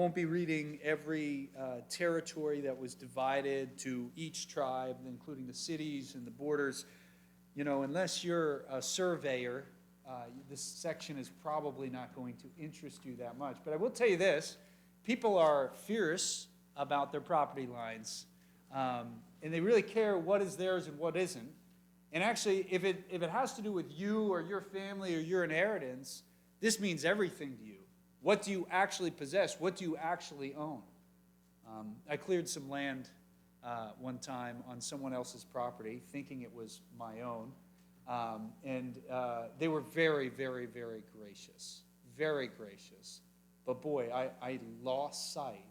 Won't be reading every territory that was divided to each tribe, including the cities and the borders. You know, unless you're a surveyor, this section is probably not going to interest you that much. But I will tell you this, people are fierce about their property lines, and they really care what is theirs and what isn't. And actually, if it has to do with you or your family or your inheritance, this means everything to you. What do you actually possess? What do you actually own? I cleared some land one time on someone else's property, thinking it was my own. And they were very, very, very gracious. Very gracious. But boy, I lost sight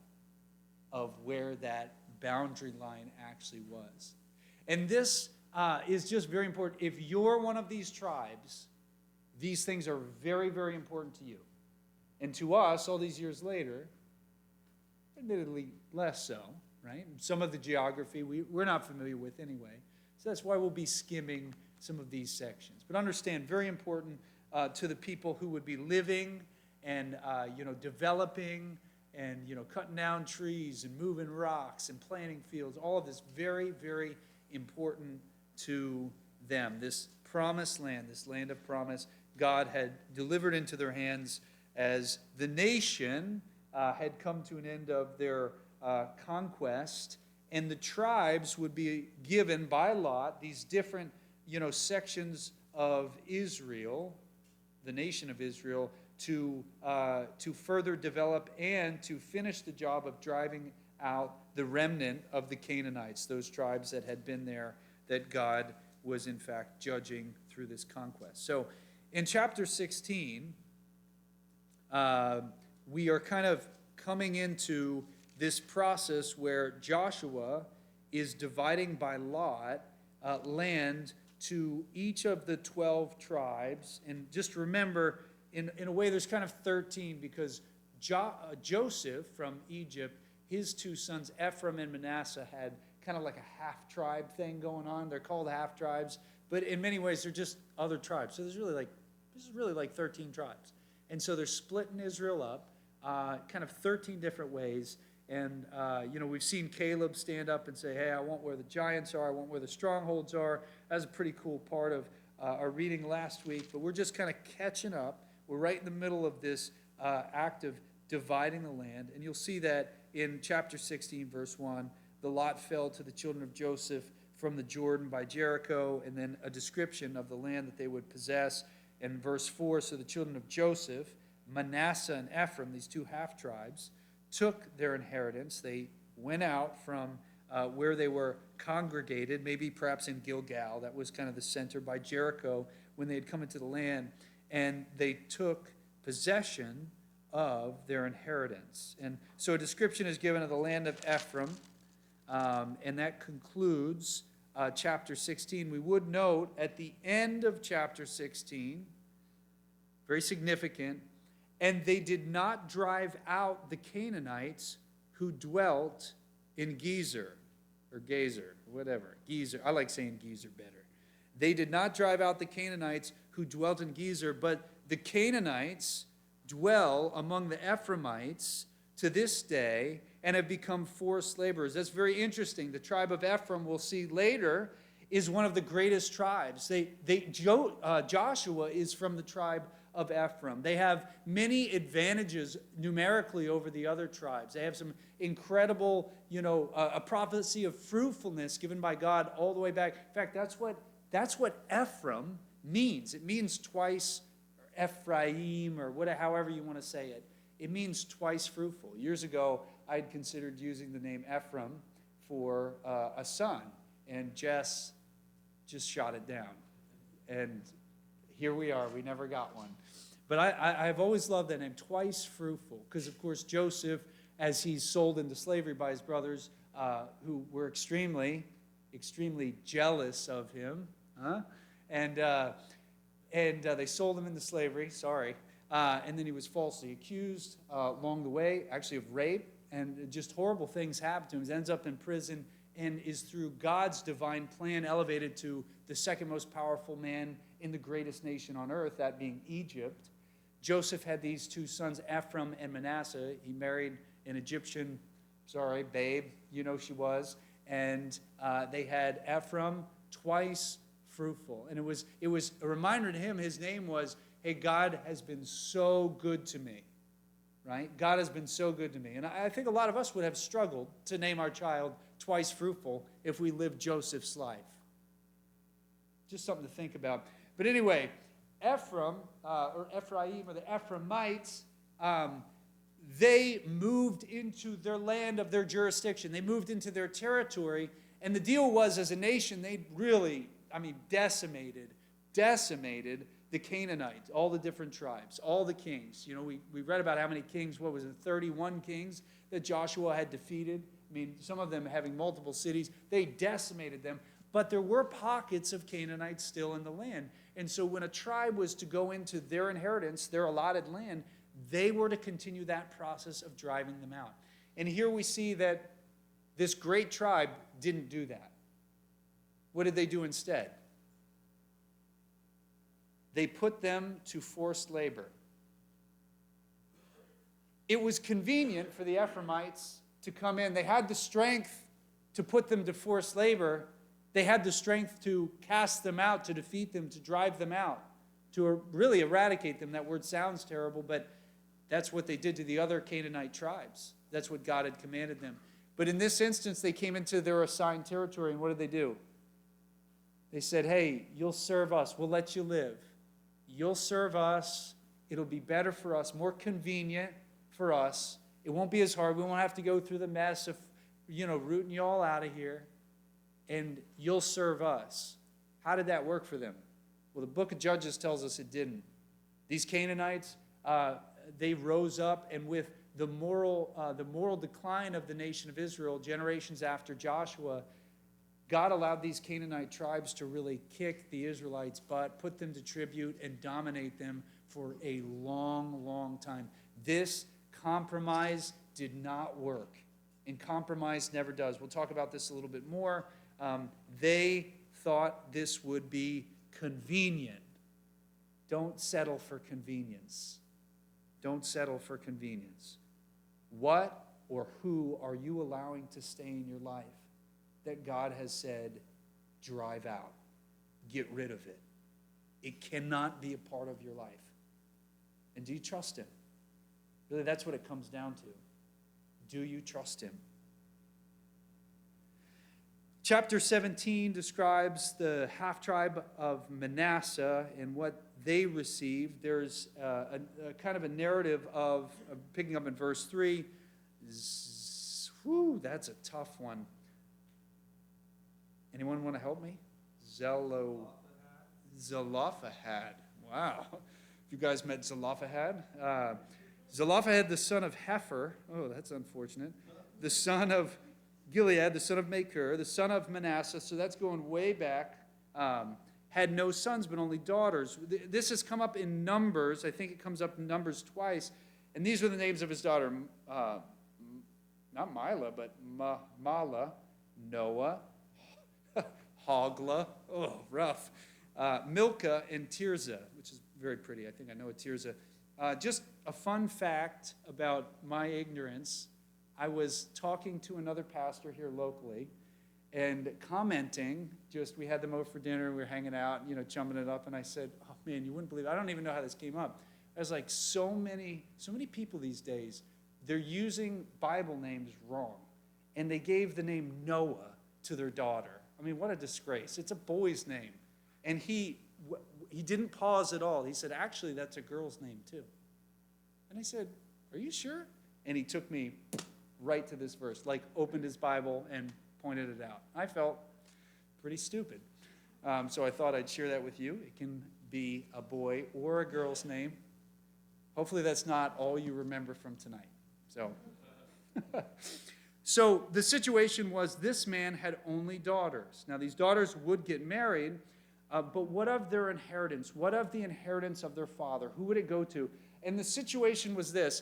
of where that boundary line actually was. And this is just very important. If you're one of these tribes, these things are very, very important to you. And to us, all these years later, admittedly less so, right? Some of the geography we're not familiar with anyway. So that's why we'll be skimming some of these sections. But understand, very important to the people who would be living and, developing and, cutting down trees and moving rocks and planting fields. All of this very, very important to them. This promised land, this land of promise, God had delivered into their hands as the nation had come to an end of their conquest, and the tribes would be given by lot these different, sections of Israel, the nation of Israel, to further develop and to finish the job of driving out the remnant of the Canaanites, those tribes that had been there that God was in fact judging through this conquest. So in chapter 16, we are kind of coming into this process where Joshua is dividing by lot land to each of the 12 tribes. And just remember, in a way, there's kind of 13 because Joseph from Egypt, his two sons, Ephraim and Manasseh, had kind of like a half-tribe thing going on. They're called half-tribes, but in many ways, they're just other tribes. So this is really like 13 tribes. And so they're splitting Israel up, kind of 13 different ways. And, we've seen Caleb stand up and say, hey, I want where the giants are. I want where the strongholds are. That was a pretty cool part of our reading last week. But we're just kind of catching up. We're right in the middle of this act of dividing the land. And you'll see that in chapter 16, verse 1, the lot fell to the children of Joseph from the Jordan by Jericho, and then a description of the land that they would possess. In verse 4, so the children of Joseph, Manasseh and Ephraim, these two half-tribes, took their inheritance. They went out from where they were congregated, maybe perhaps in Gilgal. That was kind of the center by Jericho when they had come into the land. And they took possession of their inheritance. And so a description is given of the land of Ephraim, and that concludes chapter 16. We would note at the end of chapter 16, very significant, and they did not drive out the Canaanites who dwelt in Gezer, or Gazer, whatever. Gezer. I like saying Gezer better. They did not drive out the Canaanites who dwelt in Gezer, but the Canaanites dwell among the Ephraimites to this day and have become forced laborers. That's very interesting. The tribe of Ephraim, we'll see later, is one of the greatest tribes. Joshua is from the tribe of Ephraim. They have many advantages numerically over the other tribes. They have some incredible, a prophecy of fruitfulness given by God all the way back. In fact, that's what Ephraim means. It means twice, or Ephraim, or however you want to say it. It means twice fruitful. Years ago, I'd considered using the name Ephraim for a son, and Jess just shot it down. And here we are. We never got one. But I've always loved that name, twice fruitful, because, of course, Joseph, as he's sold into slavery by his brothers, who were extremely, extremely jealous of him, and they sold him into slavery, and then he was falsely accused along the way, actually of rape, and just horrible things happened to him. He ends up in prison and is through God's divine plan elevated to the second most powerful man in the greatest nation on earth, that being Egypt. Joseph had these two sons, Ephraim and Manasseh. He married an Egyptian, babe, she was. And they had Ephraim, twice fruitful. And it was a reminder to him, his name was, hey, God has been so good to me, right? God has been so good to me. And I think a lot of us would have struggled to name our child twice fruitful if we lived Joseph's life. Just something to think about. But anyway, Ephraim, or the Ephraimites, they moved into their land of their jurisdiction. They moved into their territory. And the deal was, as a nation, they really, decimated the Canaanites, all the different tribes, all the kings. We read about how many kings, 31 kings that Joshua had defeated. Some of them having multiple cities. They decimated them. But there were pockets of Canaanites still in the land. And so when a tribe was to go into their inheritance, their allotted land, they were to continue that process of driving them out. And here we see that this great tribe didn't do that. What did they do instead? They put them to forced labor. It was convenient for the Ephraimites to come in. They had the strength to put them to forced labor. They had the strength to cast them out, to defeat them, to drive them out, to really eradicate them. That word sounds terrible, but that's what they did to the other Canaanite tribes. That's what God had commanded them. But in this instance, they came into their assigned territory, and what did they do? They said, hey, you'll serve us. We'll let you live. You'll serve us. It'll be better for us, more convenient for us. It won't be as hard. We won't have to go through the mess of, rooting you all out of here. And you'll serve us. How did that work for them? Well, the book of Judges tells us it didn't. These Canaanites, they rose up, and with the moral decline of the nation of Israel, generations after Joshua, God allowed these Canaanite tribes to really kick the Israelites' butt, put them to tribute, and dominate them for a long, long time. This compromise did not work, and compromise never does. We'll talk about this a little bit more. They thought this would be convenient. Don't settle for convenience. Don't settle for convenience. What or who are you allowing to stay in your life that God has said, drive out, get rid of it? It cannot be a part of your life. And do you trust him? Really, that's what it comes down to. Do you trust him? Chapter 17 describes the half-tribe of Manasseh and what they received. There's a kind of a narrative of picking up in verse 3. That's a tough one. Anyone want to help me? Zelophehad. Wow. You guys met Zelophehad? Zelophehad, the son of Hepher. Oh, that's unfortunate. The son of Gilead, the son of Machir, the son of Manasseh, so that's going way back, had no sons but only daughters. This has come up in Numbers. I think it comes up in Numbers twice. And these are the names of his daughter, not Mila, but Mala, Noah, Hogla, rough, Milcah, and Tirzah, which is very pretty. I think I know a Tirzah. Just a fun fact about my ignorance. I was talking to another pastor here locally and commenting, we had them over for dinner, we were hanging out, chumming it up, and I said, oh man, you wouldn't believe it. I don't even know how this came up. I was like, so many people these days, they're using Bible names wrong. And they gave the name Noah to their daughter. What a disgrace. It's a boy's name. And he didn't pause at all. He said, actually, that's a girl's name too. And I said, are you sure? And he took me right to this verse, opened his Bible and pointed it out. I felt pretty stupid. So I thought I'd share that with you. It can be a boy or a girl's name. Hopefully that's not all you remember from tonight. So the situation was this man had only daughters. Now these daughters would get married, but what of their inheritance? What of the inheritance of their father? Who would it go to? And the situation was this.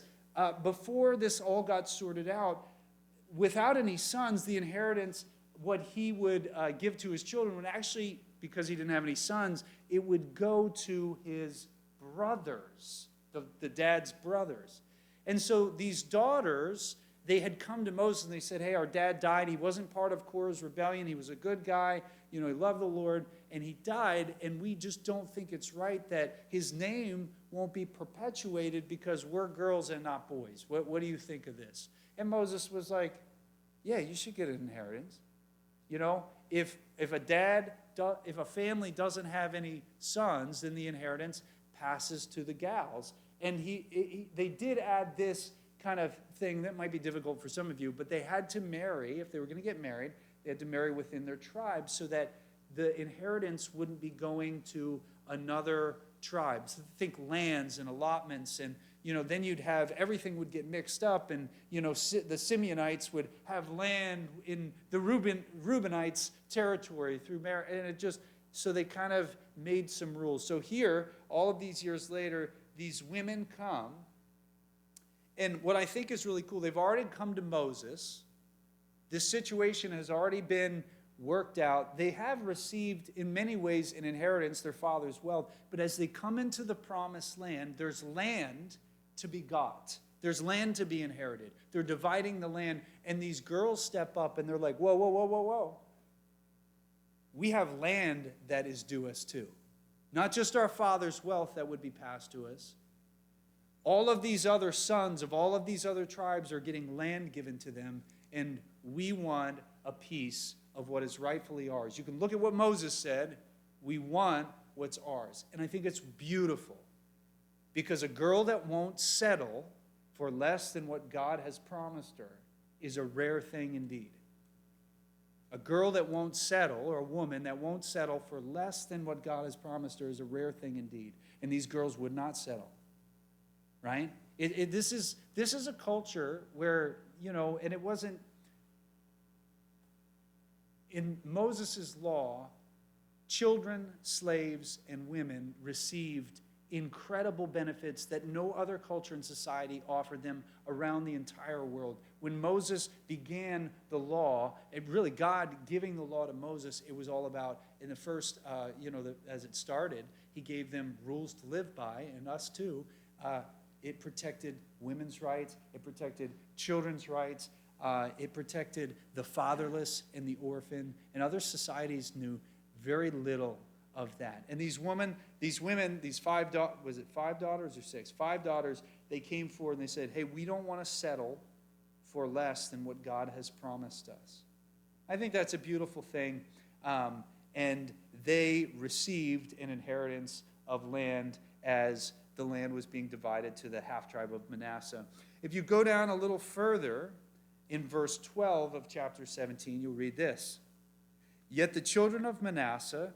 Before this all got sorted out, without any sons, the inheritance, what he would give to his children would actually, because he didn't have any sons, it would go to his brothers, the dad's brothers. And so these daughters, they had come to Moses and they said, hey, our dad died. He wasn't part of Korah's rebellion. He was a good guy. He loved the Lord, and he died, and we just don't think it's right that his name won't be perpetuated because we're girls and not boys. What do you think of this? And Moses was like, yeah, you should get an inheritance. If a family doesn't have any sons, then the inheritance passes to the gals. And they did add this kind of thing that might be difficult for some of you, but they had to marry. If they were going to get married, they had to marry within their tribe so that the inheritance wouldn't be going to another tribe. So think lands and allotments, and then you'd have, everything would get mixed up, and the Simeonites would have land in the Reubenites' territory through marriage, and so they kind of made some rules. So here, all of these years later, these women come, and what I think is really cool, they've already come to Moses. This situation has already been worked out. They have received, in many ways, an inheritance, their father's wealth. But as they come into the promised land, there's land to be got. There's land to be inherited. They're dividing the land. And these girls step up and they're like, whoa, whoa, whoa, whoa, whoa. We have land that is due us too. Not just our father's wealth that would be passed to us. All of these other sons of all of these other tribes are getting land given to them. And we want a piece of what is rightfully ours. You can look at what Moses said. We want what's ours. And I think it's beautiful. Because a girl that won't settle for less than what God has promised her is a rare thing indeed. A girl that won't settle, or a woman that won't settle for less than what God has promised her, is a rare thing indeed. And these girls would not settle. Right? This is a culture where, and it wasn't, in Moses' law, children, slaves, and women received incredible benefits that no other culture and society offered them around the entire world. When Moses began the law, God giving the law to Moses, it was all about, in the first, as it started, he gave them rules to live by, and us too. It protected women's rights. It protected children's rights. It protected the fatherless and the orphan. And other societies knew very little of that. And these women, these 5 daughters, was it 5 daughters or 6? 5 daughters, they came forward and they said, hey, we don't want to settle for less than what God has promised us. I think that's a beautiful thing. And they received an inheritance of land as the land was being divided to the half-tribe of Manasseh. If you go down a little further, in verse 12 of chapter 17, you'll read this. Yet the children of Manasseh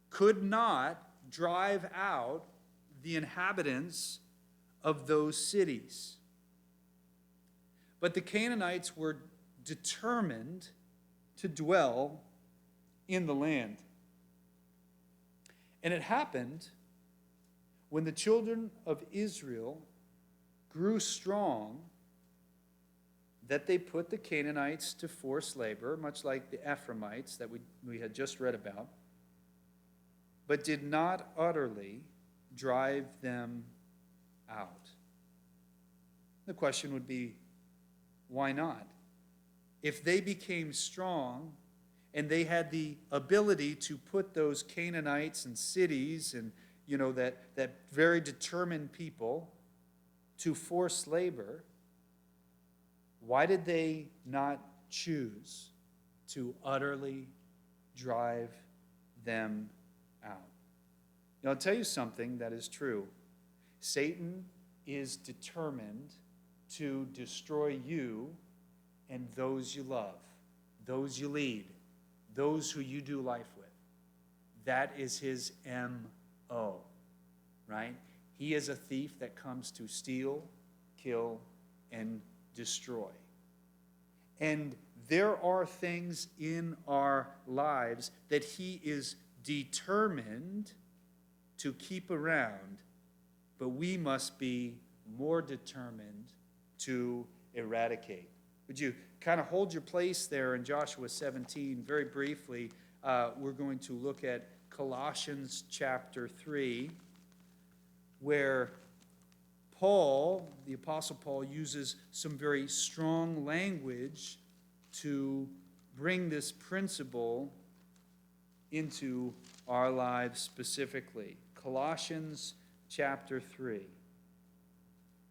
could not drive out the inhabitants of those cities. But the Canaanites were determined to dwell in the land. And it happened when the children of Israel grew strong that they put the Canaanites to forced labor, much like the Ephraimites that we had just read about, but did not utterly drive them out. The question would be, why not? If they became strong and they had the ability to put those Canaanites and cities and that very determined people to forced labor, why did they not choose to utterly drive them out? I'll tell you something that is true. Satan is determined to destroy you and those you love, those you lead, those who you do life with. That is his M.O., right? He is a thief that comes to steal, kill, and destroy. And there are things in our lives that he is determined to keep around, but we must be more determined to eradicate. Would you kind of hold your place there in Joshua 17? Very briefly, we're going to look at Colossians chapter 3, where Paul, the Apostle Paul, uses some very strong language to bring this principle into our lives specifically. Colossians chapter 3.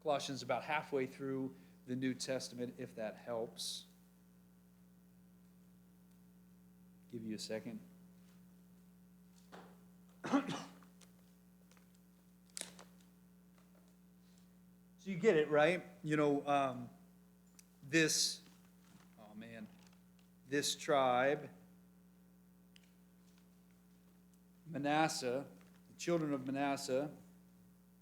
Colossians about halfway through the New Testament, if that helps. Give you a second. So you get it, right? This tribe, Manasseh, the children of Manasseh,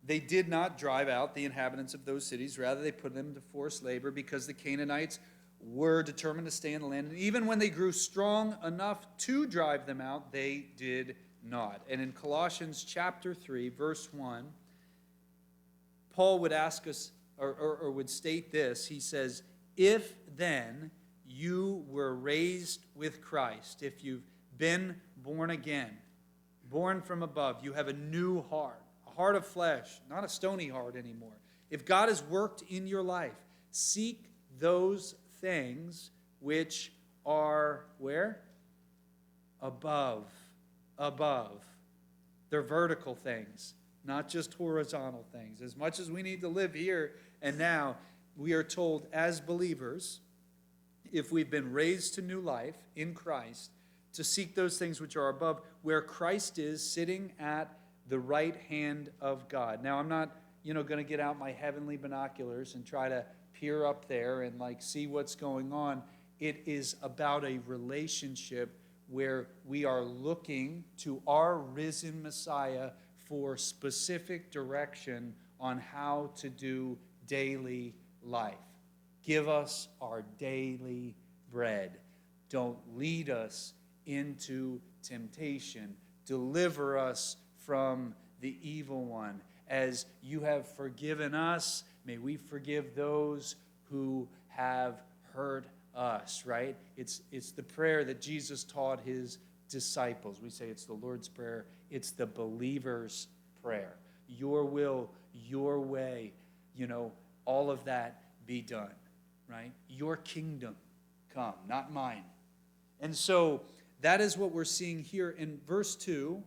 they did not drive out the inhabitants of those cities. Rather, they put them to forced labor because the Canaanites were determined to stay in the land. And even when they grew strong enough to drive them out, they did not. And in Colossians chapter 3, verse 1, Paul would ask us, or would state this. He says, if then you were raised with Christ, if you've been born again, born from above, you have a new heart, a heart of flesh, not a stony heart anymore. If God has worked in your life, seek those things which are where? Above. They're vertical things, not just horizontal things. As much as we need to live here and now, we are told as believers, if we've been raised to new life in Christ, to seek those things which are above, where Christ is sitting at the right hand of God. Now, I'm not, going to get out my heavenly binoculars and try to peer up there and see what's going on. It is about a relationship where we are looking to our risen Messiah for specific direction on how to do daily life. Give us our daily bread. Don't lead us into temptation. Deliver us from the evil one. As you have forgiven us, may we forgive those who have hurt us, right? It's the prayer that Jesus taught his disciples. We say it's the Lord's Prayer. It's the believer's prayer. Your will, your way, all of that be done, right? Your kingdom come, not mine. And so that is what we're seeing here in verse 2.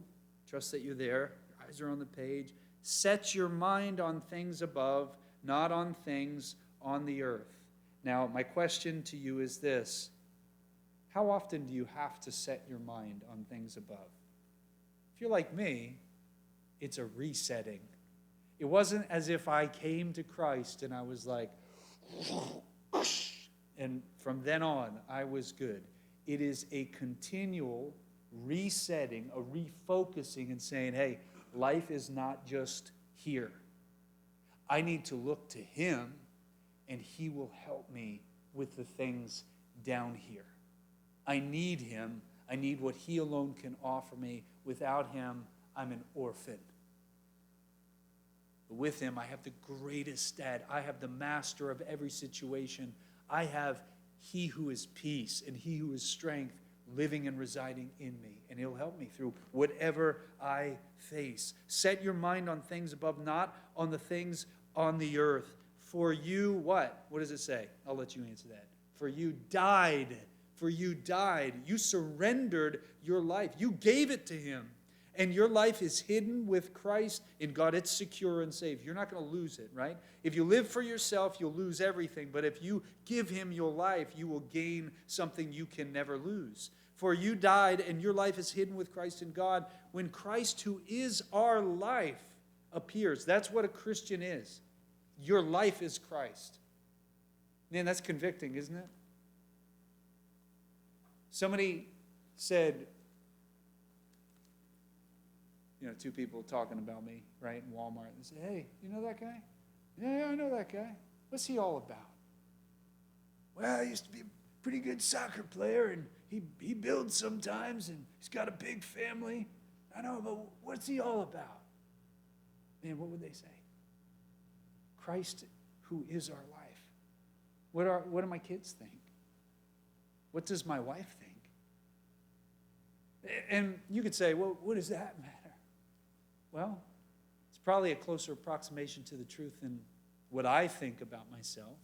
Trust that you're there. Your eyes are on the page. Set your mind on things above, not on things on the earth. Now, my question to you is this. How often do you have to set your mind on things above? If you're like me, it's a resetting. It wasn't as if I came to Christ and I was like, and from then on, I was good. It is a continual resetting, a refocusing and saying, hey, life is not just here. I need to look to him, and he will help me with the things down here. I need him. I need what he alone can offer me. Without him, I'm an orphan. But with him, I have the greatest dad. I have the master of every situation. I have he who is peace and he who is strength living and residing in me. And he'll help me through whatever I face. Set your mind on things above, not on the things on the earth. For you, what? What does it say? I'll let you answer that. For you died. For you died. You surrendered your life. You gave it to him. And your life is hidden with Christ in God. It's secure and safe. You're not going to lose it, right? If you live for yourself, you'll lose everything. But if you give him your life, you will gain something you can never lose. For you died, and your life is hidden with Christ in God. When Christ, who is our life, appears. That's what a Christian is. Your life is Christ. Man, that's convicting, isn't it? Somebody said, two people talking about me, right, in Walmart. They said, hey, you know that guy? Yeah, I know that guy. What's he all about? Well, I used to be a pretty good soccer player, and he builds sometimes, and he's got a big family. I know, but what's he all about? Man, what would they say? Christ, who is our life. What do my kids think? What does my wife think? And you could say, well, what does that matter? Well, it's probably a closer approximation to the truth than what I think about myself.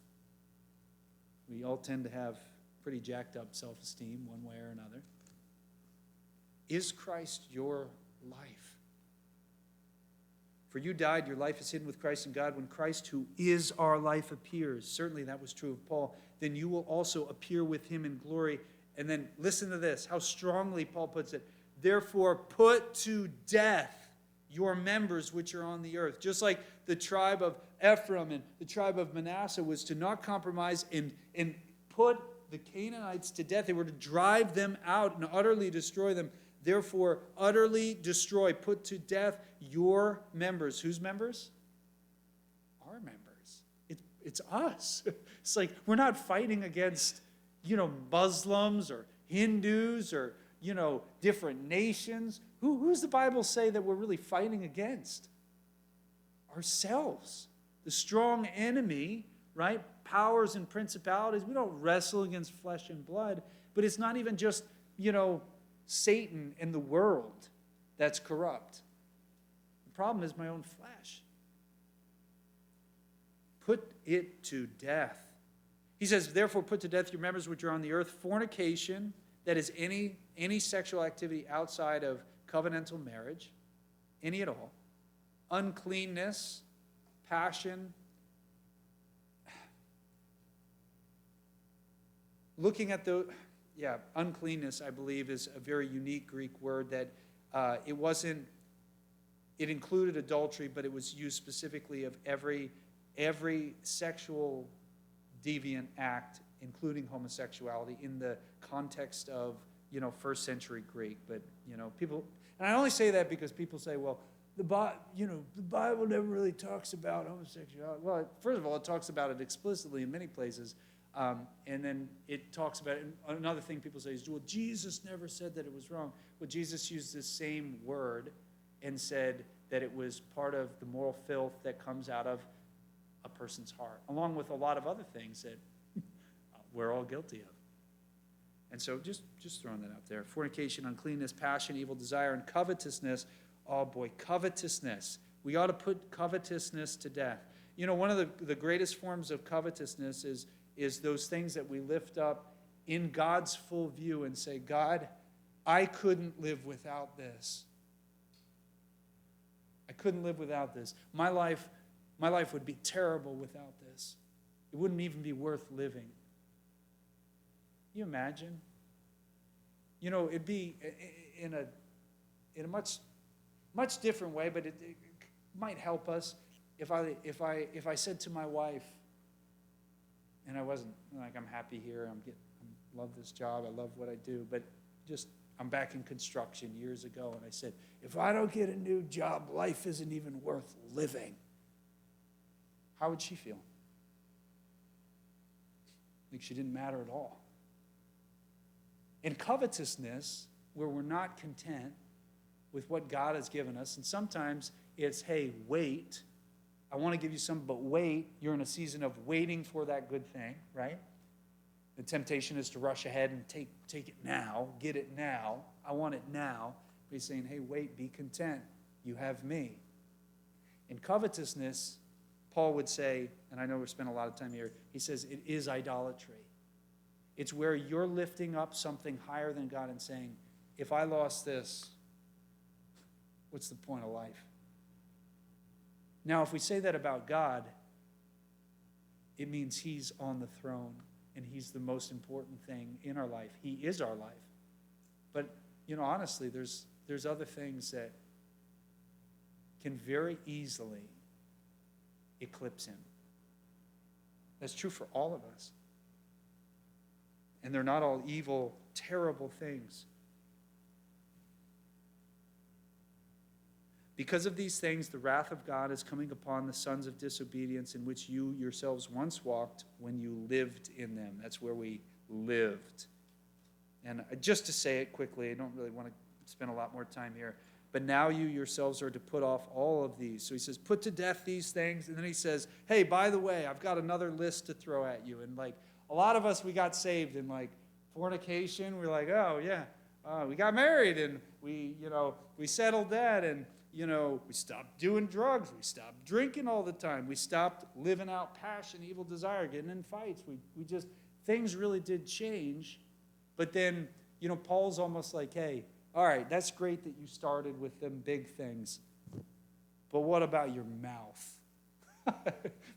We all tend to have pretty jacked up self-esteem one way or another. Is Christ your life? For you died, your life is hidden with Christ in God. When Christ, who is our life, appears, certainly that was true of Paul, then you will also appear with him in glory. And then listen to this, how strongly Paul puts it. Therefore, put to death your members which are on the earth. Just like the tribe of Ephraim and the tribe of Manasseh was to not compromise and put the Canaanites to death. They were to drive them out and utterly destroy them. Therefore, utterly destroy, put to death your members. Whose members? Our members. It's us. It's like we're not fighting against, Muslims or Hindus or, different nations. Who's the Bible say that we're really fighting against? Ourselves. The strong enemy, right? Powers and principalities. We don't wrestle against flesh and blood, but it's not even just, Satan and the world that's corrupt. The problem is my own flesh. Put it to death. He says, therefore put to death your members which are on the earth, fornication, that is any sexual activity outside of covenantal marriage, any at all, uncleanness, passion. Looking at uncleanness, I believe, is a very unique Greek word that it included adultery, but it was used specifically of every sexual deviant act, including homosexuality, in the context of, first century Greek. But, people, and I only say that because people say, well, the Bible never really talks about homosexuality. Well, first of all, it talks about it explicitly in many places. And then it talks about it. And another thing people say is, well, Jesus never said that it was wrong. Well, Jesus used the same word and said that it was part of the moral filth that comes out of a person's heart, along with a lot of other things that we're all guilty of. And so just throwing that out there. Fornication, uncleanness, passion, evil desire, and covetousness. Oh boy, covetousness. We ought to put covetousness to death. One of the greatest forms of covetousness is those things that we lift up in God's full view and say, God, I couldn't live without this. I couldn't live without this. My life would be terrible without this. It wouldn't even be worth living. Can you imagine? It'd be in a much different way, but it might help us if I said to my wife, and I wasn't like, I'm happy here, I love this job, I love what I do, but I'm back in construction years ago, and I said, if I don't get a new job, life isn't even worth living. How would she feel? Like she didn't matter at all. In covetousness, where we're not content with what God has given us, and sometimes it's, hey, wait, I want to give you some, but wait. You're in a season of waiting for that good thing, right? The temptation is to rush ahead and take it now, get it now. I want it now. But he's saying, hey, wait, be content. You have me. In covetousness, Paul would say, and I know we're spending a lot of time here, he says it is idolatry. It's where you're lifting up something higher than God and saying, if I lost this, what's the point of life? Now, if we say that about God, it means he's on the throne and he's the most important thing in our life. He is our life. But, honestly, there's other things that can very easily eclipse him. That's true for all of us. And they're not all evil, terrible things. Because of these things, the wrath of God is coming upon the sons of disobedience in which you yourselves once walked when you lived in them. That's where we lived. And just to say it quickly, I don't really want to spend a lot more time here, but now you yourselves are to put off all of these. So he says, put to death these things, and then he says, hey, by the way, I've got another list to throw at you. And a lot of us, we got saved in fornication. We're like, oh yeah, we got married and we settled that, and we stopped doing drugs. We stopped drinking all the time. We stopped living out passion, evil desire, getting in fights. We just, things really did change. But then, Paul's almost like, hey, all right, that's great that you started with them big things. But what about your mouth?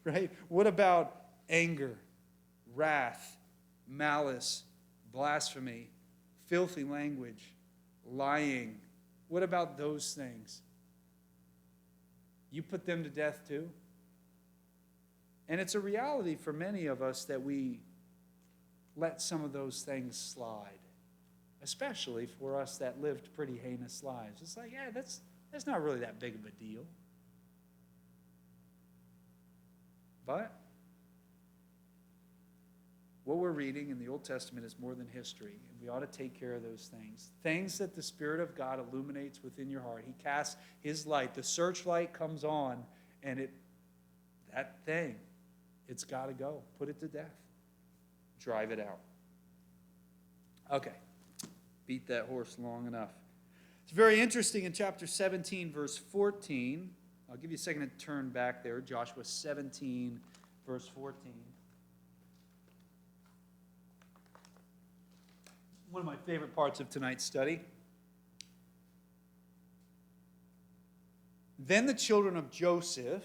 Right? What about anger, wrath, malice, blasphemy, filthy language, lying? What about those things? You put them to death too? And it's a reality for many of us that we let some of those things slide, especially for us that lived pretty heinous lives. It's like, yeah, that's not really that big of a deal. But what we're reading in the Old Testament is more than history, and we ought to take care of those things. Things that the Spirit of God illuminates within your heart. He casts His light. The searchlight comes on, and that thing, it's got to go. Put it to death. Drive it out. Okay. Beat that horse long enough. It's very interesting in chapter 17, verse 14. I'll give you a second to turn back there. Joshua 17, verse 14. One of my favorite parts of tonight's study. Then the children of Joseph,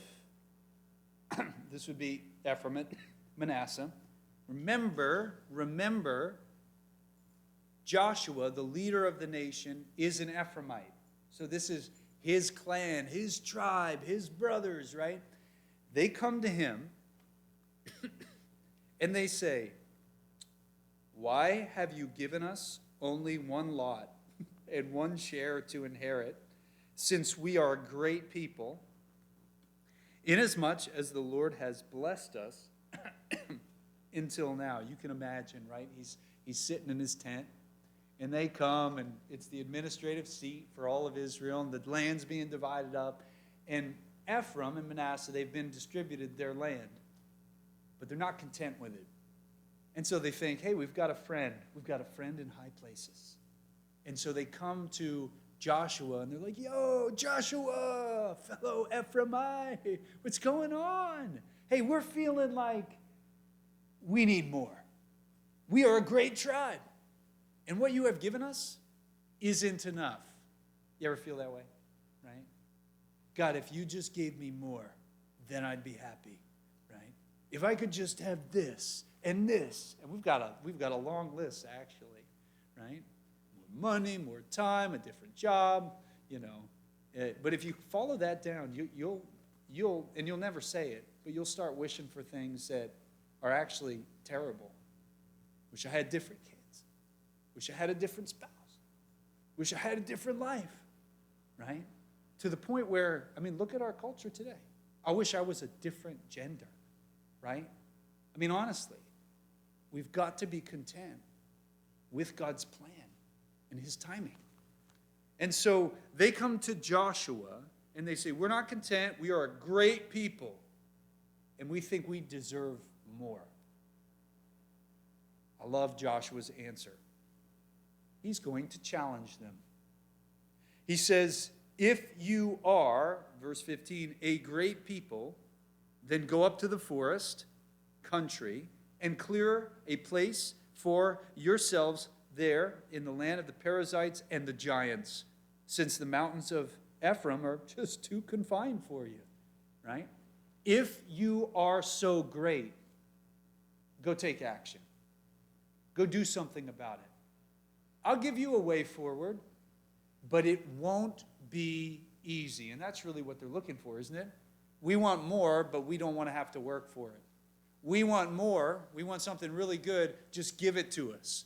this would be Ephraim, Manasseh. Remember, Joshua, the leader of the nation, is an Ephraimite. So this is his clan, his tribe, his brothers, right? They come to him and they say, why have you given us only one lot and one share to inherit, since we are a great people, inasmuch as the Lord has blessed us until now? You can imagine, right? He's sitting in his tent, and they come, and it's the administrative seat for all of Israel, and the land's being divided up. And Ephraim and Manasseh, they've been distributed their land, but they're not content with it. And so they think, hey, we've got a friend. We've got a friend in high places. And so they come to Joshua, and they're like, yo, Joshua, fellow Ephraimite, what's going on? Hey, we're feeling like we need more. We are a great tribe. And what you have given us isn't enough. You ever feel that way? Right? God, if you just gave me more, then I'd be happy. Right? If I could just have this and this. And we've got a long list, actually. Right? More money, more time, a different job, But if you follow that down, you'll never say it, but you'll start wishing for things that are actually terrible. Wish I had different kids. Wish I had a different spouse. Wish I had a different life, right? To the point where, look at our culture today. I wish I was a different gender, right? Honestly, we've got to be content with God's plan and His timing. And so they come to Joshua and they say, we're not content. We are a great people, and we think we deserve more. I love Joshua's answer. He's going to challenge them. He says, if you are, verse 15, a great people, then go up to the forest country and clear a place for yourselves there in the land of the Perizzites and the giants, since the mountains of Ephraim are just too confined for you, right? If you are so great, go take action. Go do something about it. I'll give you a way forward, but it won't be easy. And that's really what they're looking for, isn't it? We want more, but we don't want to have to work for it. We want more. We want something really good. Just give it to us.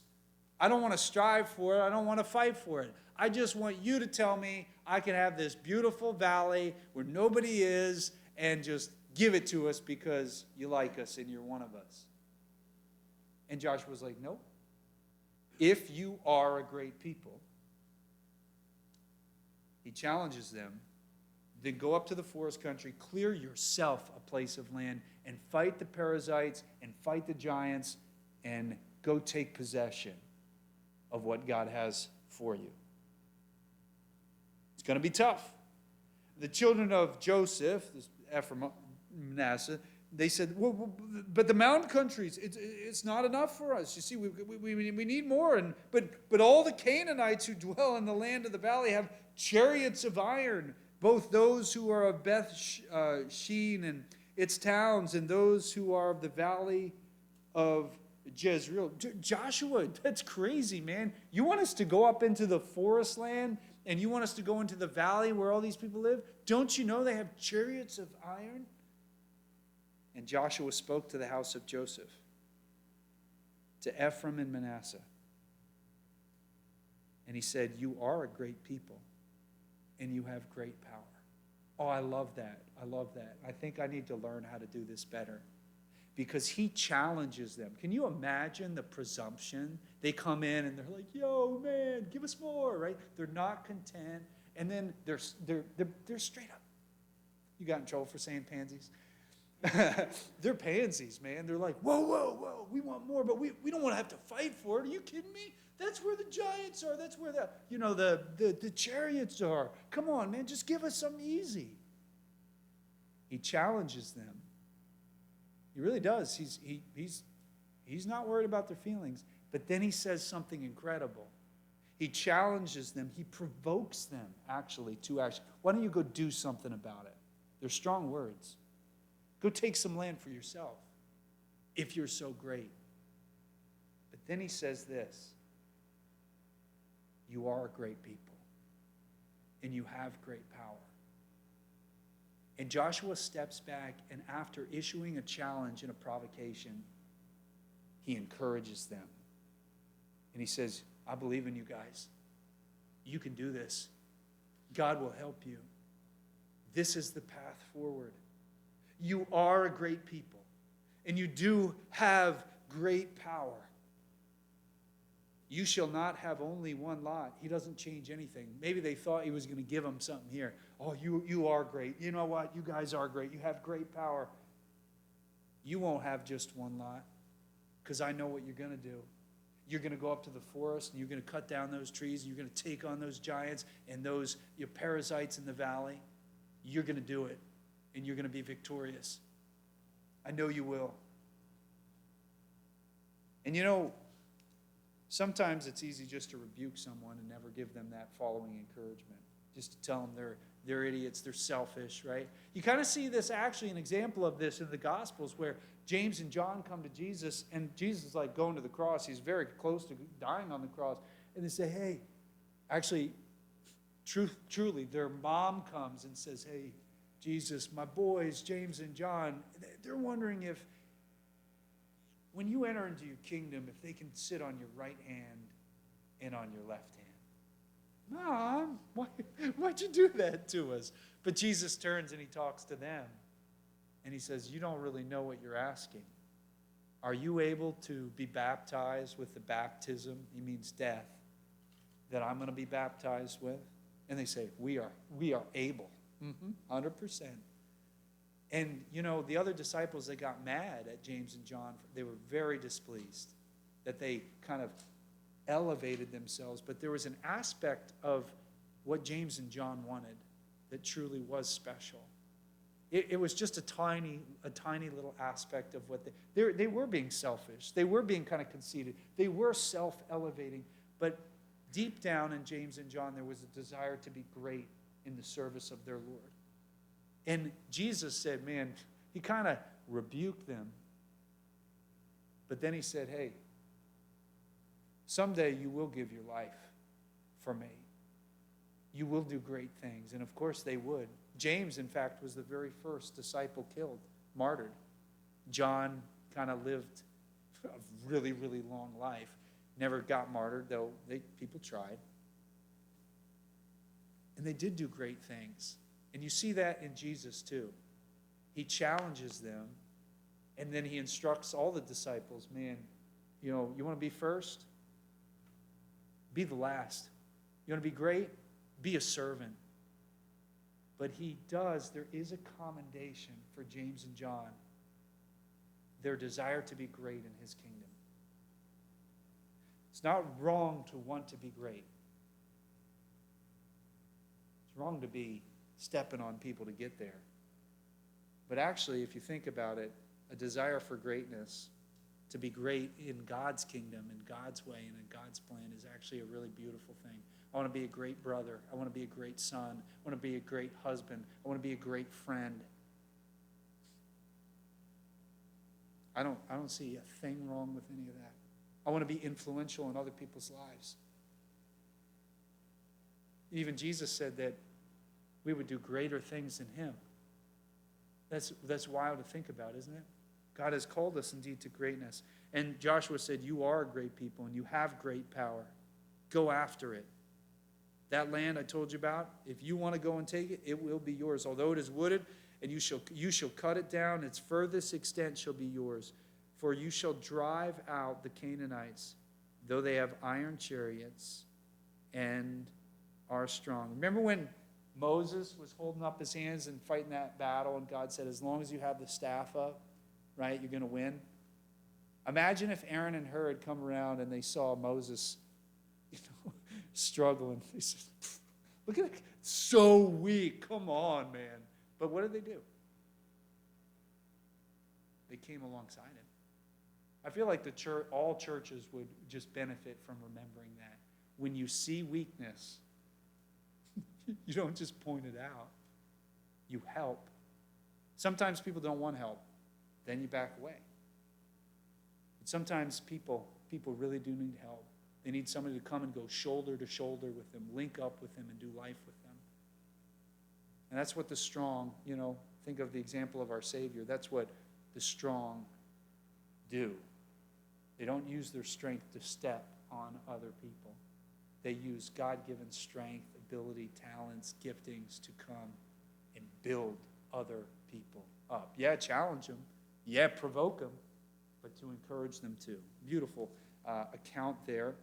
I don't want to strive for it. I don't want to fight for it. I just want you to tell me I can have this beautiful valley where nobody is, and just give it to us because you like us and you're one of us. And Joshua was like, nope. If you are a great people, he challenges them, then go up to the forest country, clear yourself a place of land, and fight the Perizzites and fight the giants, and go take possession of what God has for you. It's going to be tough. the children of Joseph, this Ephraim, Manasseh, they said, well, but the mountain countries, it's not enough for us. You see, we need more. But all the Canaanites who dwell in the land of the valley have chariots of iron, both those who are of Beth Shean and its towns, and those who are of the valley of Jezreel. Joshua, that's crazy, man. You want us to go up into the forest land, and you want us to go into the valley where all these people live? Don't you know they have chariots of iron? And Joshua spoke to the house of Joseph, to Ephraim and Manasseh. And he said, you are a great people, and you have great power. Oh, I love that. I love that. I think I need to learn how to do this better. Because he challenges them. Can you imagine the presumption? They come in and they're like, yo, man, give us more, right? They're not content. And then they're straight up. You got in trouble for saying pansies? They're pansies, man. They're like, whoa, we want more, but we don't want to have to fight for it. Are you kidding me? That's where the giants are. That's where the chariots are. Come on, man, just give us something easy. He challenges them. He really does. He's not worried about their feelings. But then he says something incredible. He challenges them. He provokes them, actually, to action. Why don't you go do something about it? They're strong words. Go take some land for yourself, if you're so great. But then he says this. You are a great people, and you have great power. And Joshua steps back, and after issuing a challenge and a provocation, he encourages them. And he says, I believe in you guys. You can do this. God will help you. This is the path forward. You are a great people, and you do have great power. You shall not have only one lot. He doesn't change anything. Maybe they thought he was going to give them something here. Oh, you are great. You know what? You guys are great. You have great power. You won't have just one lot, because I know what you're going to do. You're going to go up to the forest, and you're going to cut down those trees, and you're going to take on those giants and those parasites in the valley. You're going to do it, and you're going to be victorious. I know you will. And you know, sometimes it's easy just to rebuke someone and never give them that following encouragement. Just to tell them they're idiots, they're selfish, right? You kind of see this, actually, an example of this in the Gospels, where James and John come to Jesus, and Jesus is like going to the cross. He's very close to dying on the cross. And they say, hey, actually, truly, their mom comes and says, hey, Jesus, my boys, James and John, they're wondering if, when you enter into your kingdom, if they can sit on your right hand and on your left hand. Mom, why'd you do that to us? But Jesus turns and he talks to them. And he says, you don't really know what you're asking. Are you able to be baptized with the baptism, he means death, that I'm going to be baptized with? And they say, we are able. 100%. And, you know, the other disciples, they got mad at James and John. They were very displeased that they kind of elevated themselves. But there was an aspect of what James and John wanted that truly was special. It was just a tiny little aspect of what they were being selfish. They were being kind of conceited. They were self-elevating. But deep down in James and John, there was a desire to be great in the service of their Lord. And Jesus said, man, he kind of rebuked them. But then he said, hey, someday you will give your life for me. You will do great things. And of course they would. James, in fact, was the very first disciple killed, martyred. John kind of lived a really, really long life. Never got martyred, though people tried. And they did do great things. And you see that in Jesus too. He challenges them, and then he instructs all the disciples, man, you know, you want to be first? Be the last. You want to be great? Be a servant. But there is a commendation for James and John, their desire to be great in his kingdom. It's not wrong to want to be great. It's wrong to be stepping on people to get there. But actually, if you think about it, a desire for greatness, to be great in God's kingdom, in God's way, and in God's plan is actually a really beautiful thing. I want to be a great brother. I want to be a great son. I want to be a great husband. I want to be a great friend. I don't see a thing wrong with any of that. I want to be influential in other people's lives. Even Jesus said that we would do greater things than him. That's wild to think about, isn't it? God has called us indeed to greatness. And Joshua said, you are a great people and you have great power. Go after it. That land I told you about, if you want to go and take it, it will be yours. Although it is wooded, and you shall cut it down, its furthest extent shall be yours. For you shall drive out the Canaanites, though they have iron chariots and are strong. Remember when Moses was holding up his hands and fighting that battle, and God said, as long as you have the staff up, right, you're going to win? Imagine if Aaron and Hur had come around and they saw Moses, struggling. They said, look at it, so weak. Come on, man. But what did they do? They came alongside him. I feel like all churches would just benefit from remembering that. When you see weakness, you don't just point it out. You help. Sometimes people don't want help. Then you back away. But sometimes people really do need help. They need somebody to come and go shoulder to shoulder with them, link up with them, and do life with them. And that's what the strong, think of the example of our Savior. That's what the strong do. They don't use their strength to step on other people. They use God-given strength, ability, talents, giftings to come and build other people up. Yeah, challenge them. Yeah, provoke them. But to encourage them too. Beautiful account there.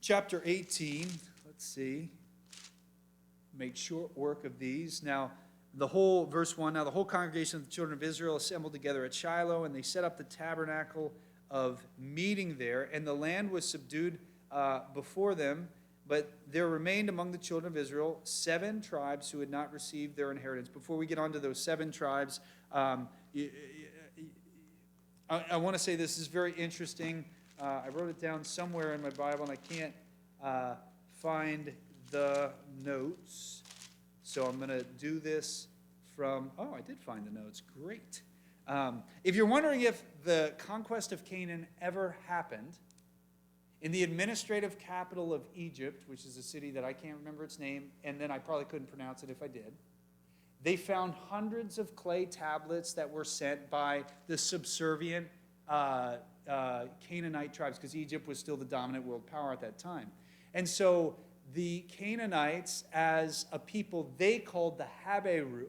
Chapter 18, let's see. Make short work of these. Now, verse 1, now the whole congregation of the children of Israel assembled together at Shiloh, and they set up the tabernacle of meeting there, and the land was subdued before them, but there remained among the children of Israel 7 tribes who had not received their inheritance. Before we get on to those 7 tribes, I want to say this is very interesting. I wrote it down somewhere in my Bible, and I can't find the notes. So I'm going to do this from, I did find the notes. Great. If you're wondering if the conquest of Canaan ever happened, in the administrative capital of Egypt, which is a city that I can't remember its name, and then I probably couldn't pronounce it if I did, they found hundreds of clay tablets that were sent by the subservient Canaanite tribes, because Egypt was still the dominant world power at that time. And so the Canaanites, as a people they called the Habiru,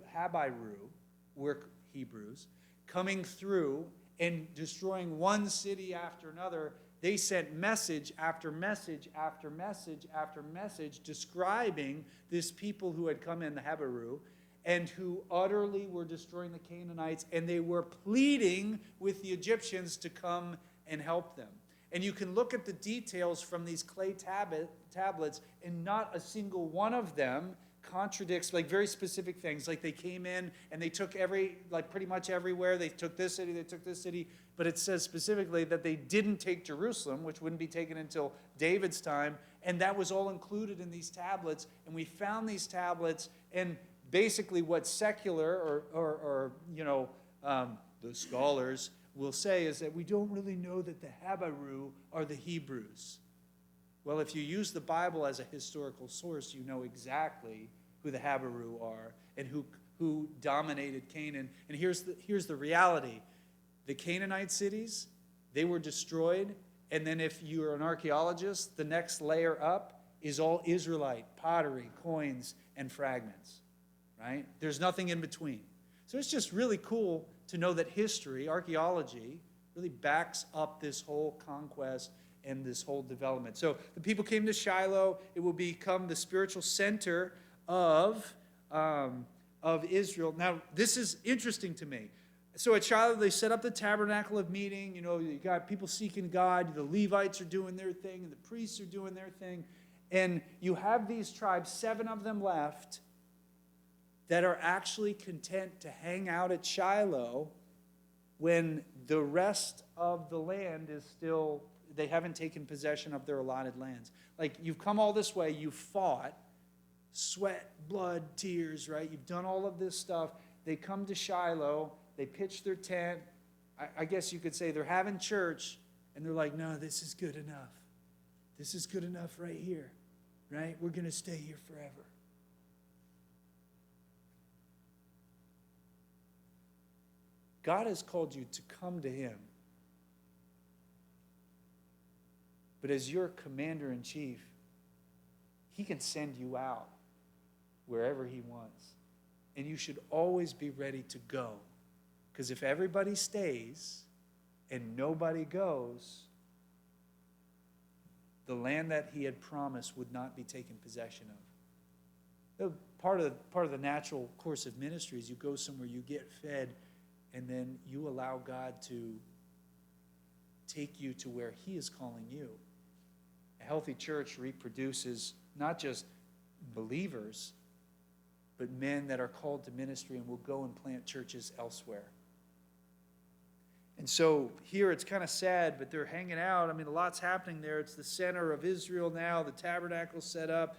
were Hebrews, coming through and destroying one city after another, they sent message after message after message after message describing this people who had come in, the Habiru, and who utterly were destroying the Canaanites, and they were pleading with the Egyptians to come and help them. And you can look at the details from these clay tablets, and not a single one of them contradicts very specific things. Like they came in and they took pretty much everywhere. They took this city, they took this city. But it says specifically that they didn't take Jerusalem, which wouldn't be taken until David's time. And that was all included in these tablets. And we found these tablets, and basically what secular or the scholars will say is that we don't really know that the Habiru are the Hebrews. Well, if you use the Bible as a historical source, you know exactly who the Habiru are and who dominated Canaan. And here's the reality. The Canaanite cities, they were destroyed. And then if you're an archaeologist, the next layer up is all Israelite pottery, coins, and fragments. Right? There's nothing in between. So it's just really cool to know that history, archaeology, really backs up this whole conquest and this whole development. So the people came to Shiloh. It will become the spiritual center of Israel. Now, this is interesting to me. So at Shiloh, they set up the tabernacle of meeting. You got people seeking God. The Levites are doing their thing, and the priests are doing their thing. And you have these tribes, 7 of them left, that are actually content to hang out at Shiloh when the rest of the land is still, they haven't taken possession of their allotted lands. Like, you've come all this way, you've fought, sweat, blood, tears, right? You've done all of this stuff. They come to Shiloh, they pitch their tent. I guess you could say they're having church, and they're like, no, this is good enough. This is good enough right here, right? We're going to stay here forever. God has called you to come to him. But as your commander-in-chief, he can send you out wherever he wants. And you should always be ready to go. Because if everybody stays and nobody goes, the land that he had promised would not be taken possession of. Part of the natural course of ministry is you go somewhere, you get fed, and then you allow God to take you to where he is calling you. A healthy church reproduces not just believers, but men that are called to ministry and will go and plant churches elsewhere. And so here it's kind of sad, but they're hanging out. I mean, a lot's happening there. It's the center of Israel now. The tabernacle's set up.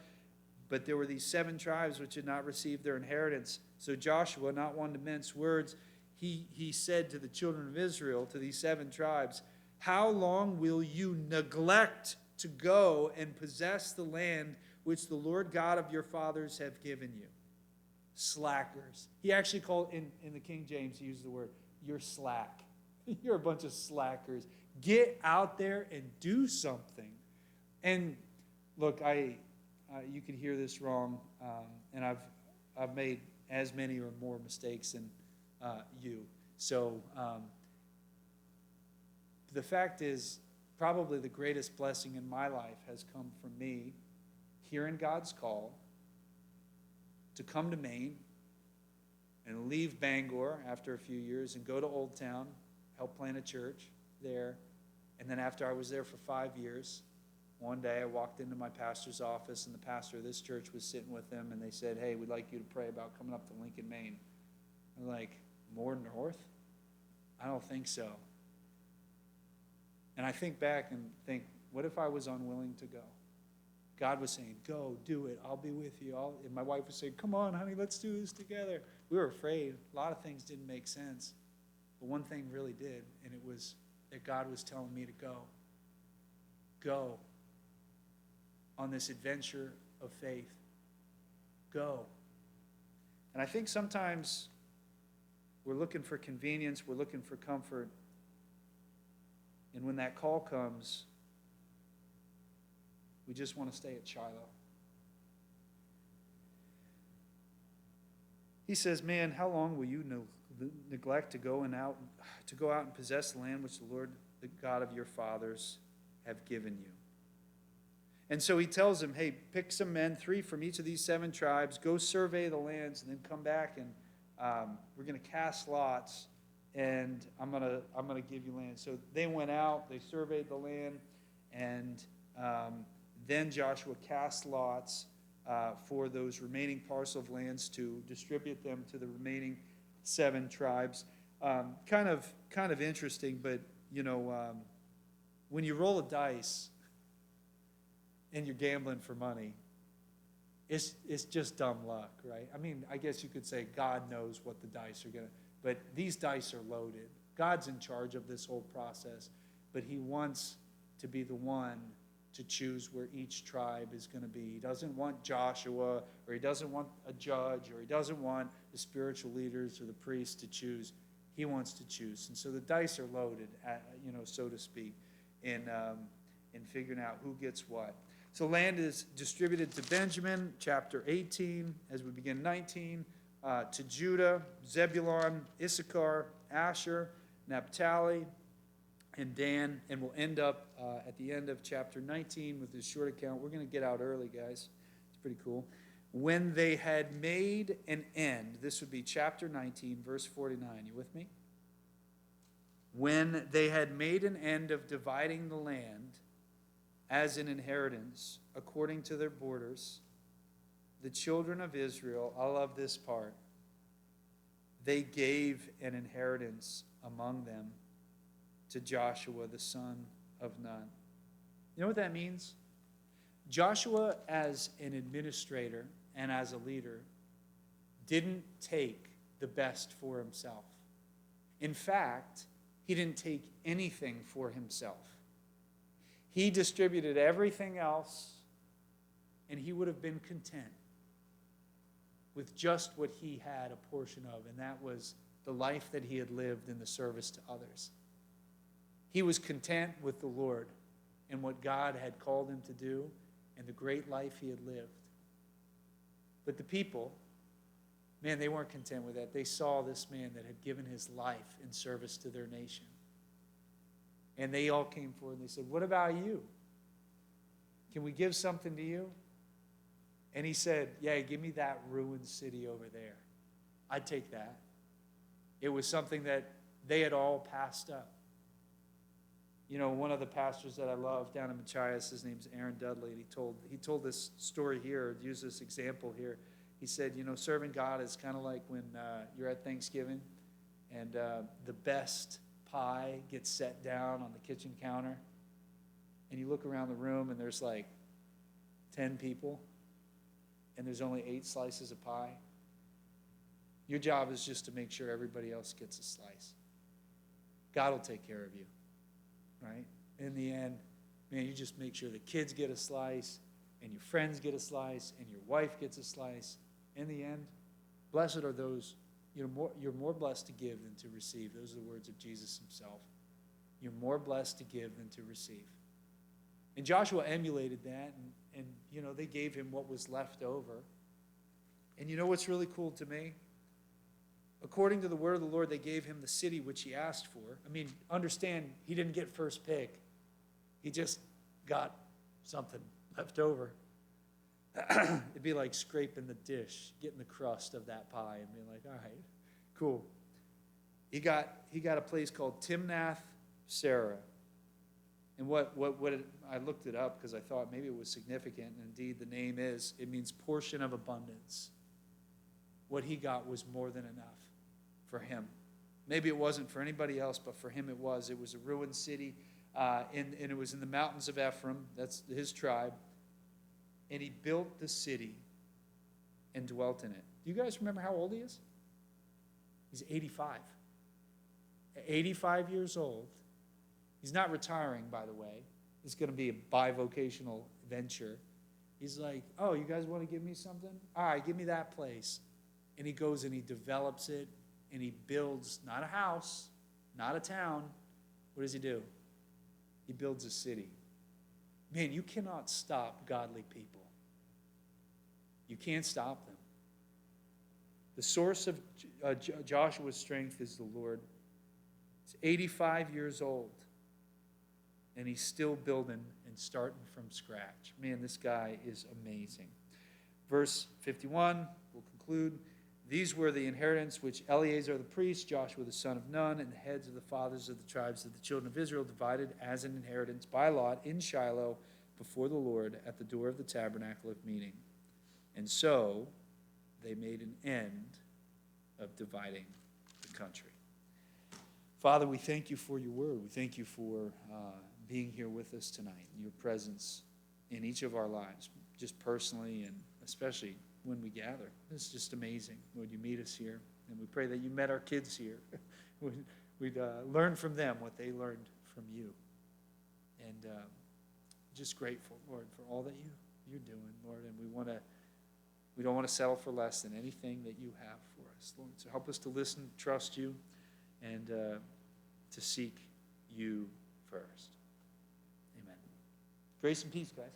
But there were these 7 tribes which had not received their inheritance. So Joshua, not one to mince words, he said to the children of Israel, to these 7 tribes, how long will you neglect to go and possess the land which the Lord God of your fathers have given you? Slackers. He actually called, in the King James, he used the word, you're slack. You're a bunch of slackers. Get out there and do something. And look, you could hear this wrong, and I've made as many or more mistakes than you. So the fact is, probably the greatest blessing in my life has come from me hearing God's call to come to Maine and leave Bangor after a few years and go to Old Town, help plant a church there. And then after I was there for 5 years, one day I walked into my pastor's office, and the pastor of this church was sitting with them, and they said, hey, we'd like you to pray about coming up to Lincoln, Maine. I'm like, more north? I don't think so. And I think back and think, what if I was unwilling to go? God was saying, go, do it. I'll be with you. And my wife was saying, come on, honey, let's do this together. We were afraid. A lot of things didn't make sense. But one thing really did, and it was that God was telling me to go. Go on this adventure of faith. Go. And I think sometimes we're looking for convenience, we're looking for comfort. And when that call comes, we just want to stay at Shiloh. He says, man, how long will you neglect to go out and possess the land which the Lord, the God of your fathers, have given you? And so he tells them, hey, pick some men, 3 from each of these 7 tribes, go survey the lands, and then come back, and we're going to cast lots, and I'm gonna give you land. So they went out, they surveyed the land, and then Joshua cast lots for those remaining parcel of lands to distribute them to the remaining 7 tribes. Kind of interesting, but when you roll a dice and you're gambling for money, it's just dumb luck, right? I mean, I guess you could say God knows what the dice are going to, but these dice are loaded. God's in charge of this whole process, but he wants to be the one to choose where each tribe is going to be. He doesn't want Joshua, or he doesn't want a judge, or he doesn't want the spiritual leaders or the priests to choose. He wants to choose. And so the dice are loaded, so to speak, in figuring out who gets what. So land is distributed to Benjamin, chapter 18, as we begin 19, to Judah, Zebulun, Issachar, Asher, Naphtali, and Dan, and we'll end up at the end of chapter 19 with this short account. We're going to get out early, guys. It's pretty cool. When they had made an end, this would be chapter 19, verse 49. You with me? When they had made an end of dividing the land as an inheritance according to their borders, the children of Israel, I love this part, they gave an inheritance among them to Joshua the son of Nun. You know what that means? Joshua, as an administrator and as a leader, didn't take the best for himself. In fact, he didn't take anything for himself. He distributed everything else, and he would have been content with just what he had a portion of, and that was the life that he had lived in the service to others. He was content with the Lord and what God had called him to do and the great life he had lived. But the people, man, they weren't content with that. They saw this man that had given his life in service to their nation. And they all came forward and they said, what about you? Can we give something to you? And he said, yeah, give me that ruined city over there. I'd take that. It was something that they had all passed up. You know, one of the pastors that I love down in Machias, his name's Aaron Dudley, and he told this story here, used this example here. He said, you know, serving God is kind of like when you're at Thanksgiving and the best pie gets set down on the kitchen counter, and you look around the room and there's like 10 people, and there's only 8 slices of pie. Your job is just to make sure everybody else gets a slice. God will take care of you, right? In the end, man, you just make sure the kids get a slice, and your friends get a slice, and your wife gets a slice. In the end, blessed are those, you're more blessed to give than to receive. Those are the words of Jesus himself. You're more blessed to give than to receive. And Joshua emulated that, and you know, they gave him what was left over. And you know what's really cool to me? According to the word of the Lord, they gave him the city which he asked for. I mean, understand, he didn't get first pick. He just got something left over. It'd be like scraping the dish, getting the crust of that pie and being like, all right, cool. He got a place called Timnath Serah. And I looked it up because I thought maybe it was significant. And indeed, the name it means portion of abundance. What he got was more than enough for him. Maybe it wasn't for anybody else, but for him it was. It was a ruined city, and it was in the mountains of Ephraim. That's his tribe. And he built the city and dwelt in it. Do you guys remember how old he is? He's 85. At 85 years old. He's not retiring, by the way. It's going to be a bivocational venture. He's like, oh, you guys want to give me something? All right, give me that place. And he goes and he develops it, and he builds not a house, not a town. What does he do? He builds a city. Man, you cannot stop godly people. You can't stop them. The source of Joshua's strength is the Lord. He's 85 years old, and he's still building and starting from scratch. Man, this guy is amazing. Verse 51, we'll conclude. These were the inheritance which Eleazar the priest, Joshua the son of Nun, and the heads of the fathers of the tribes of the children of Israel divided as an inheritance by lot in Shiloh before the Lord at the door of the tabernacle of meeting. And so they made an end of dividing the country. Father, we thank you for your word. We thank you for being here with us tonight, your presence in each of our lives, just personally and especially when we gather. It's just amazing, Lord, you meet us here. And we pray that you met our kids here. We'd learn from them what they learned from you. And just grateful, Lord, for all that you're doing, Lord. And we don't want to settle for less than anything that you have for us, Lord. So help us to listen, trust you, and to seek you first. Amen. Grace and peace, guys.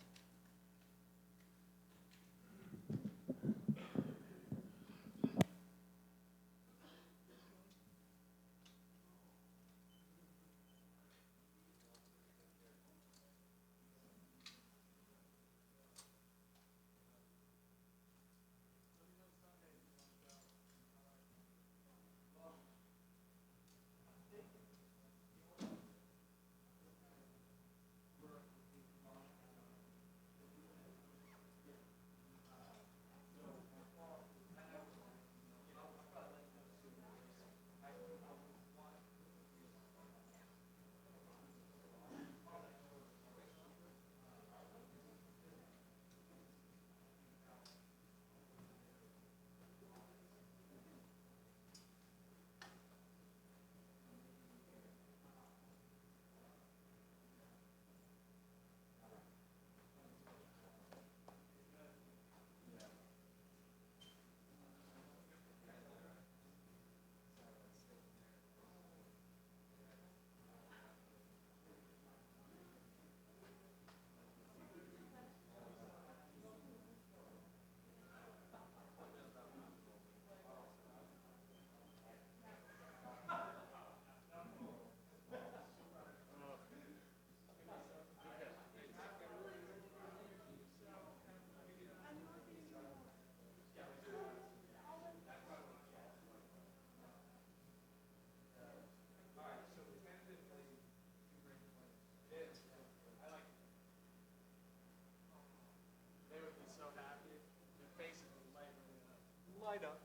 line up.